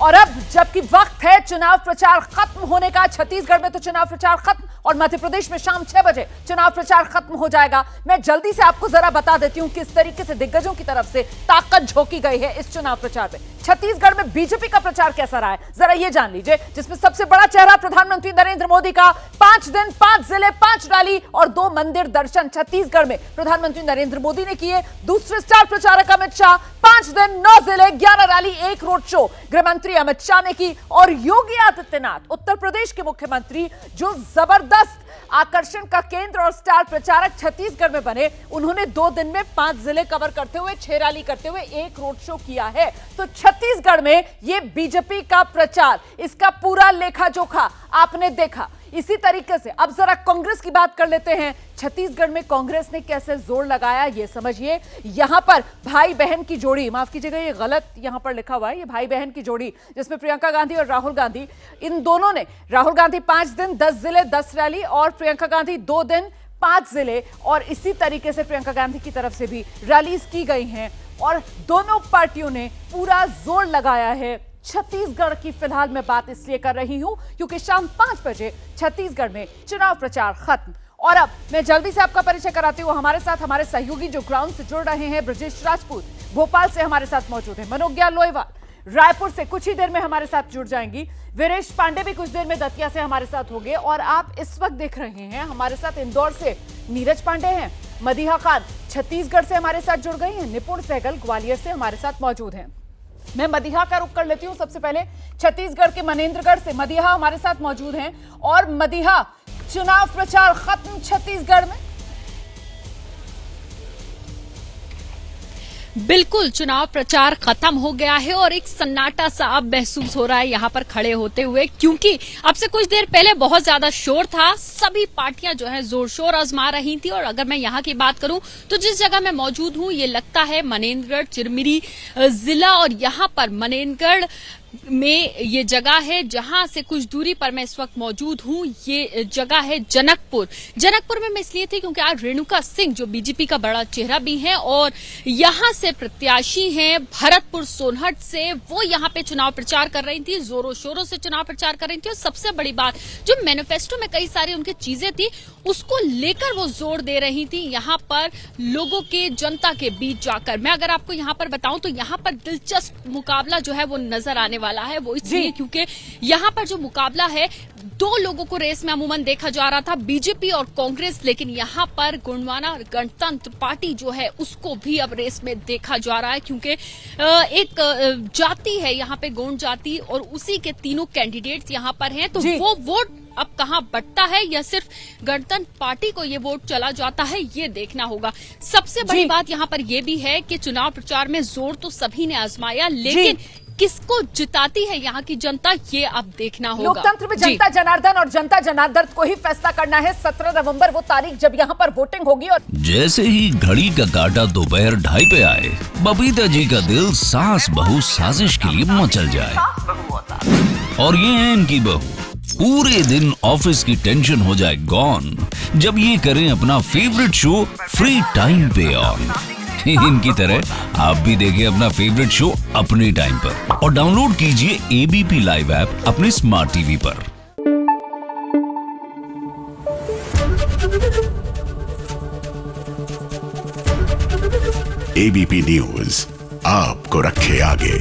और अब जबकि वक्त है चुनाव प्रचार खत्म होने का, छत्तीसगढ़ में तो चुनाव प्रचार खत्म और मध्य प्रदेश में शाम 6 बजे चुनाव प्रचार खत्म हो जाएगा। मैं जल्दी से आपको जरा बता देती हूं किस तरीके से दिग्गजों की तरफ से ताकत झोंकी गई है इस चुनाव प्रचार में। छत्तीसगढ़ में बीजेपी का प्रचार कैसा रहा है जरा ये जान लीजिए, जिसमें सबसे बड़ा चेहरा प्रधानमंत्री नरेंद्र मोदी का 5 दिन 5 जिले 5 रैली और 2 मंदिर दर्शन छत्तीसगढ़ में प्रधानमंत्री नरेंद्र मोदी ने किए। दूसरे स्टार प्रचारक अमित शाह 5 दिन 9 जिले 11 रैली 1 रोड शो गृह मंत्री अमित शाह ने की। और योगी आदित्यनाथ उत्तर प्रदेश के मुख्यमंत्री जो जबरदस्त आकर्षण का केंद्र और स्टार प्रचारक छत्तीसगढ़ में बने, उन्होंने 2 दिन में 5 जिले कवर करते हुए 6 रैली करते हुए 1 रोड शो किया है। तो छत्तीसगढ़ में यह बीजेपी का प्रचार, इसका पूरा लेखा जोखा आपने देखा। इसी तरीके से अब जरा कांग्रेस की बात कर लेते हैं। छत्तीसगढ़ में कांग्रेस ने कैसे जोर लगाया ये समझिए। यहां पर भाई बहन की जोड़ी, माफ कीजिएगा ये गलत यहां पर लिखा हुआ है, ये भाई बहन की जोड़ी जिसमें प्रियंका गांधी और राहुल गांधी, इन दोनों ने, राहुल गांधी 5 दिन 10 जिले 10 रैली और प्रियंका गांधी 2 दिन 5 जिले, और इसी तरीके से प्रियंका गांधी की तरफ से भी रैलीज की गई हैं और दोनों पार्टियों ने पूरा जोर लगाया है। छत्तीसगढ़ की फिलहाल मैं बात इसलिए कर रही हूं क्योंकि शाम 5 बजे छत्तीसगढ़ में चुनाव प्रचार खत्म। और अब मैं जल्दी से आपका परिचय कराती हूं। हमारे साथ हमारे सहयोगी जो ग्राउंड से जुड़ रहे हैं, ब्रजेश राजपूत भोपाल से हमारे साथ मौजूद है, मनोज्ञा लोईवाल रायपुर से कुछ ही देर में हमारे साथ जुड़ जाएंगी, वीरेश पांडे भी कुछ देर में दतिया से हमारे साथ होंगे, और आप इस वक्त देख रहे हैं हमारे साथ इंदौर से नीरज पांडे हैं, मदीहा खान छत्तीसगढ़ से हमारे साथ जुड़ गई हैं, निपुण सहगल ग्वालियर से हमारे साथ मौजूद हैं। मैं मदीहा का रुख कर लेती हूं सबसे पहले छत्तीसगढ़ के मनेंद्रगढ़ से मदीहा हमारे साथ मौजूद हैं। और मदीहा, चुनाव प्रचार खत्म छत्तीसगढ़ में? बिल्कुल, चुनाव प्रचार खत्म हो गया है और एक सन्नाटा सा अब महसूस हो रहा है यहाँ पर खड़े होते हुए, क्योंकि अब से कुछ देर पहले बहुत ज्यादा शोर था, सभी पार्टियां जो है जोर शोर आजमा रही थी। और अगर मैं यहाँ की बात करूं तो जिस जगह मैं मौजूद हूं ये लगता है मनेंद्रगढ़ चिरमिरी जिला, और यहाँ पर मनेंद्रगढ़ में ये जगह है जहां से कुछ दूरी पर मैं इस वक्त मौजूद हूं। ये जगह है जनकपुर। जनकपुर में मैं इसलिए थी क्योंकि आज रेणुका सिंह जो बीजेपी का बड़ा चेहरा भी है और यहां से प्रत्याशी हैं भरतपुर सोनहट से, वो यहां पे चुनाव प्रचार कर रही थी, जोरों शोरों से चुनाव प्रचार कर रही थी। और सबसे बड़ी बात, जो मैनिफेस्टो में कई सारी उनकी चीजें थी उसको लेकर वो जोर दे रही थी यहाँ पर लोगों के, जनता के बीच जाकर। मैं अगर आपको यहाँ पर बताऊं तो यहाँ पर दिलचस्प मुकाबला जो है वो नजर आने वाला है। वो इसलिए क्योंकि यहाँ पर जो मुकाबला है, 2 लोगों को रेस में अमूमन देखा जा रहा था, बीजेपी और कांग्रेस, लेकिन यहाँ पर गोंडवाना गणतंत्र पार्टी जो है उसको भी अब रेस में देखा जा रहा है, क्योंकि एक जाति है यहाँ पे, गोंड जाति, और उसी के तीनों कैंडिडेट्स यहाँ पर हैं। तो वो वोट अब कहां बटता है या सिर्फ गणतंत्र पार्टी को ये वोट चला जाता है, ये देखना होगा। सबसे बड़ी बात यहाँ पर यह भी है कि चुनाव प्रचार में जोर तो सभी ने आजमाया, लेकिन किसको जिताती है यहाँ की जनता, ये अब देखना होगा। लोकतंत्र में जनता जनार्दन, और जनता जनार्दन को ही फैसला करना है। 17 नवंबर वो तारीख जब यहाँ पर वोटिंग होगी। और जैसे ही घड़ी का काटा दोपहर 2:30 पे आए, बबीता जी का दिल सास बहू साजिश के लिए मचल जाए। और ये है इनकी बहू, पूरे दिन ऑफिस की टेंशन हो जाए गॉन जब ये करें अपना फेवरेट शो फ्री टाइम पे ऑन। इनकी तरह आप भी देखें अपना फेवरेट शो अपने टाइम पर और डाउनलोड कीजिए एबीपी लाइव ऐप अपने स्मार्ट टीवी पर। एबीपी न्यूज आपको रखे आगे।